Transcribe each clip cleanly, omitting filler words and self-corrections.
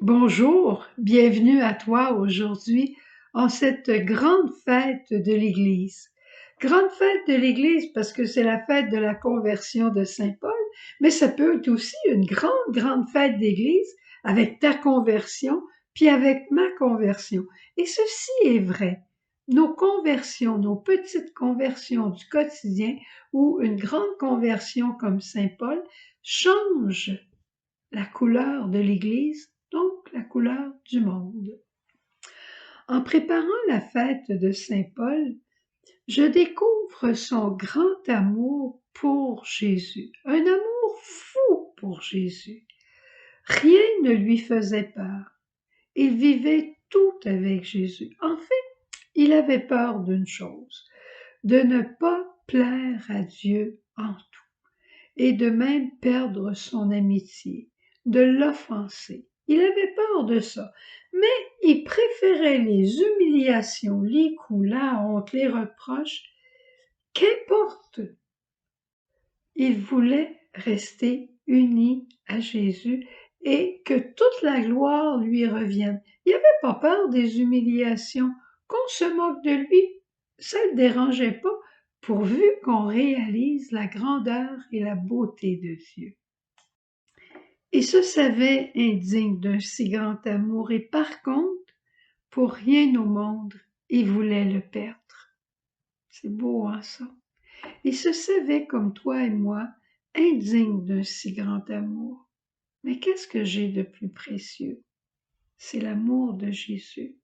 Bonjour, bienvenue à toi aujourd'hui en cette grande fête de l'Église. Grande fête de l'Église parce que c'est la fête de la conversion de Saint Paul, mais ça peut être aussi une grande fête d'Église avec ta conversion, puis avec ma conversion. Et ceci est vrai. Nos conversions, nos petites conversions du quotidien ou une grande conversion comme Saint Paul changent la couleur de l'Église, donc la couleur du monde. En préparant la fête de Saint Paul, je découvre son grand amour pour Jésus, un amour fou pour Jésus. Rien ne lui faisait peur. Il vivait tout avec Jésus. En fait, il avait peur d'une chose, de ne pas plaire à Dieu en tout, et de même perdre son amitié, de l'offenser. Il avait peur de ça, mais il préférait les humiliations, les coups, la honte, les reproches, qu'importe. Il voulait rester uni à Jésus et que toute la gloire lui revienne. Il n'avait pas peur des humiliations, qu'on se moque de lui, ça ne le dérangeait pas, pourvu qu'on réalise la grandeur et la beauté de Dieu. Il se savait indigne d'un si grand amour et par contre, pour rien au monde, il voulait le perdre. C'est beau, hein, ça? Il se savait, comme toi et moi, indigne d'un si grand amour. Mais qu'est-ce que j'ai de plus précieux? C'est l'amour de Jésus.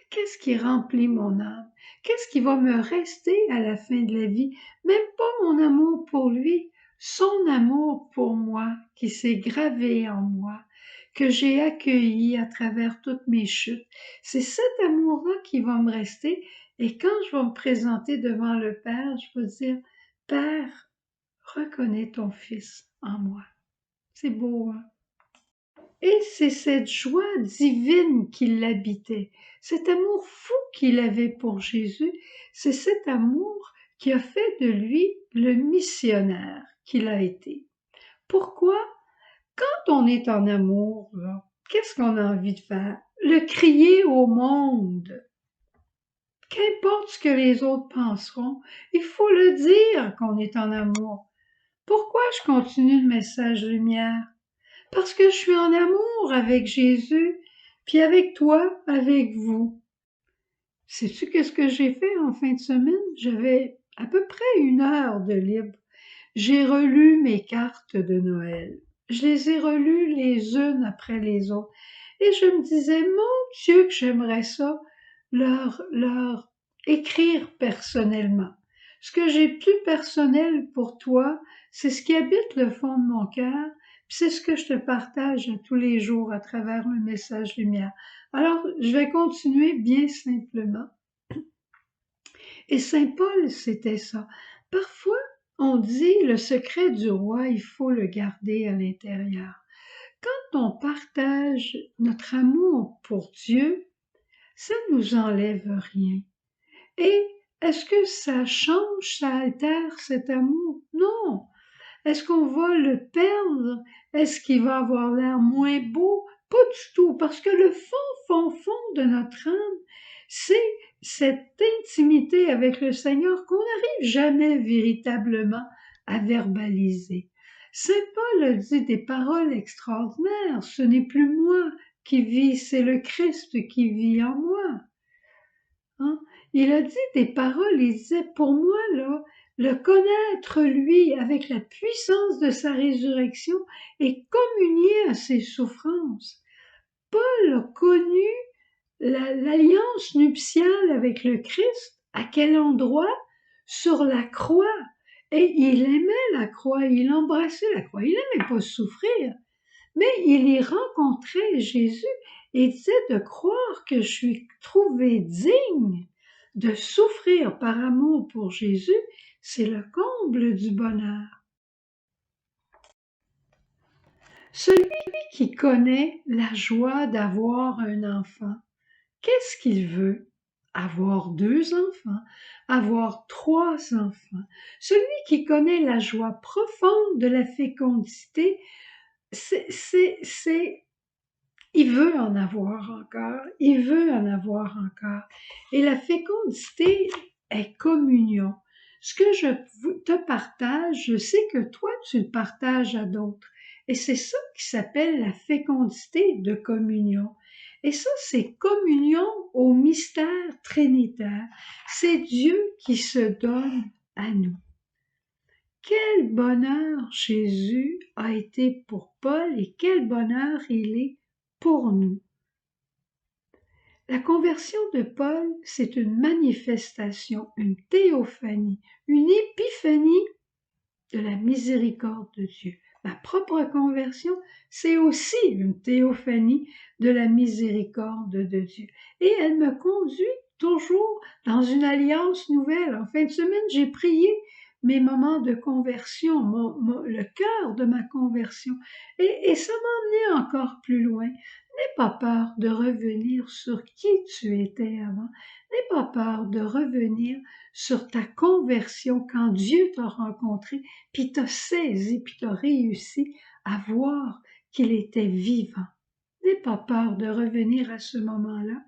Qu'est-ce qui remplit mon âme? Qu'est-ce qui va me rester à la fin de la vie? Même pas mon amour pour lui, son amour pour moi qui s'est gravé en moi, que j'ai accueilli à travers toutes mes chutes. C'est cet amour-là qui va me rester et quand je vais me présenter devant le Père, je vais dire, Père, reconnais ton Fils en moi. C'est beau, hein? Et c'est cette joie divine qui l'habitait, cet amour fou qu'il avait pour Jésus, c'est cet amour qui a fait de lui le missionnaire qu'il a été. Pourquoi? Quand on est en amour, qu'est-ce qu'on a envie de faire? Le crier au monde. Qu'importe ce que les autres penseront, il faut le dire qu'on est en amour. Pourquoi je continue le message lumière? Parce que je suis en amour avec Jésus, puis avec toi, avec vous. Sais-tu qu'est-ce que j'ai fait en fin de semaine? J'avais à peu près 1 heure de libre. J'ai relu mes cartes de Noël. Je les ai relues les unes après les autres. Et je me disais, mon Dieu, que j'aimerais ça leur écrire personnellement. Ce que j'ai plus personnel pour toi, c'est ce qui habite le fond de mon cœur, puis c'est ce que je te partage tous les jours à travers le message lumière. Alors, je vais continuer bien simplement. Et Saint Paul, c'était ça. Parfois, on dit le secret du roi, il faut le garder à l'intérieur. Quand on partage notre amour pour Dieu, ça ne nous enlève rien. Et est-ce que ça change, ça altère cet amour? Non. Est-ce qu'on va le perdre? Est-ce qu'il va avoir l'air moins beau? Pas du tout, parce que le fond de notre âme, c'est cette intimité avec le Seigneur qu'on n'arrive jamais véritablement à verbaliser. Saint Paul a dit des paroles extraordinaires. Ce n'est plus moi qui vis, c'est le Christ qui vit en moi. Hein? Il a dit des paroles, il disait, pour moi, là, le connaître lui avec la puissance de sa résurrection et communier à ses souffrances. Paul a connu l'alliance nuptiale avec le Christ. À quel endroit? Sur la croix. Et il aimait la croix, il embrassait la croix, il n'aimait pas souffrir. Mais il y rencontrait Jésus et disait de croire que je suis trouvé digne de souffrir par amour pour Jésus, c'est le comble du bonheur. Celui qui connaît la joie d'avoir un enfant, qu'est-ce qu'il veut? Avoir 2 enfants, avoir 3 enfants. Celui qui connaît la joie profonde de la fécondité, c'est Il veut en avoir encore, il veut en avoir encore. Et la fécondité est communion. Ce que je te partage, je sais que toi, tu le partages à d'autres. Et c'est ça qui s'appelle la fécondité de communion. Et ça, c'est communion au mystère trinitaire. C'est Dieu qui se donne à nous. Quel bonheur Jésus a été pour Paul et quel bonheur il est pour nous. La conversion de Paul, c'est une manifestation, une théophanie, une épiphanie de la miséricorde de Dieu. Ma propre conversion, c'est aussi une théophanie de la miséricorde de Dieu. Et elle me conduit toujours dans une alliance nouvelle. En fin de semaine, j'ai prié mes moments de conversion, le cœur de ma conversion. Et ça m'a emmené encore plus loin. N'aie pas peur de revenir sur qui tu étais avant. N'aie pas peur de revenir sur ta conversion quand Dieu t'a rencontré, puis t'a saisi, puis t'a réussi à voir qu'il était vivant. N'aie pas peur de revenir à ce moment-là,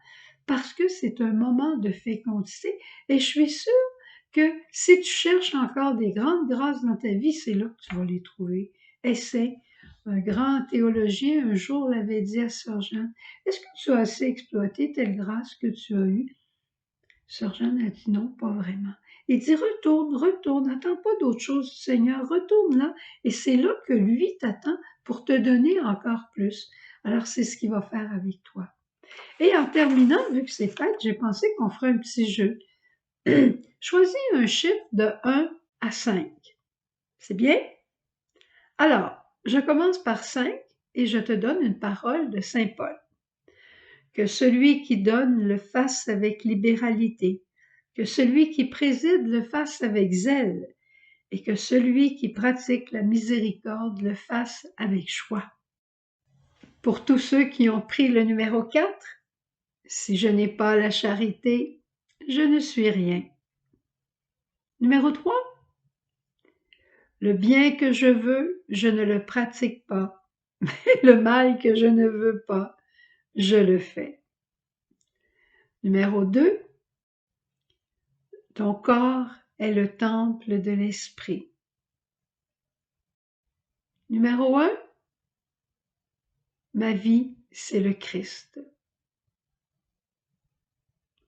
parce que c'est un moment de fécondité, et je suis sûre que si tu cherches encore des grandes grâces dans ta vie, c'est là que tu vas les trouver. Essaie. Un grand théologien un jour l'avait dit à Sœur Jeanne, est-ce que tu as assez exploité telle grâce que tu as eue? Sœur Jeanne a dit non, pas vraiment. Il dit retourne, n'attends pas d'autre chose du Seigneur, retourne là, et c'est là que lui t'attend pour te donner encore plus. Alors c'est ce qu'il va faire avec toi. Et en terminant, vu que c'est fête, j'ai pensé qu'on ferait un petit jeu. Choisis un chiffre de 1 à 5. C'est bien? Alors, je commence par 5 et je te donne une parole de Saint Paul. Que celui qui donne le fasse avec libéralité, que celui qui préside le fasse avec zèle, et que celui qui pratique la miséricorde le fasse avec joie. Pour tous ceux qui ont pris le numéro 4, si je n'ai pas la charité, je ne suis rien. Numéro 3, le bien que je veux, je ne le pratique pas, mais le mal que je ne veux pas, je le fais. Numéro 2, ton corps est le temple de l'esprit. Numéro 1, ma vie, c'est le Christ.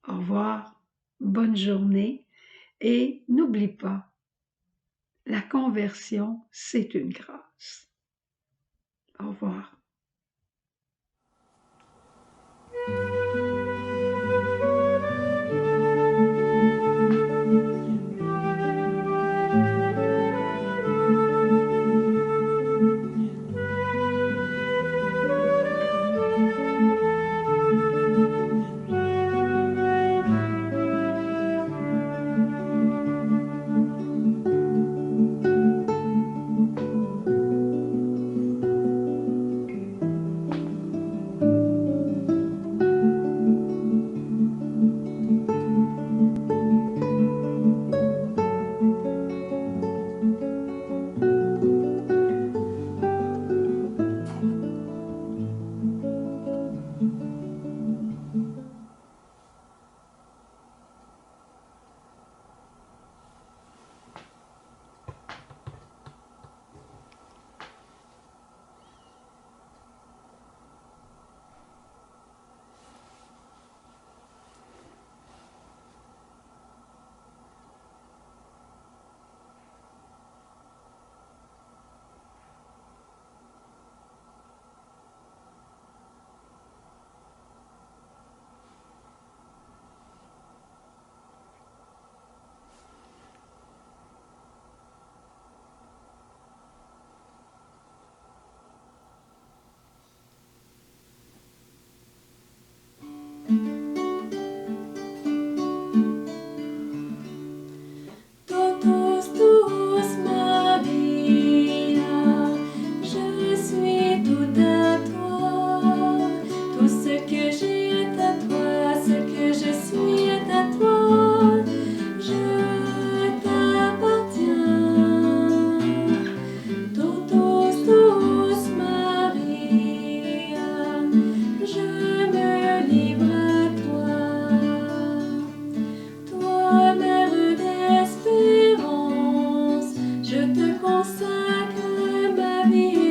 Au revoir, bonne journée et n'oublie pas, la conversion, c'est une grâce. Au revoir. vie.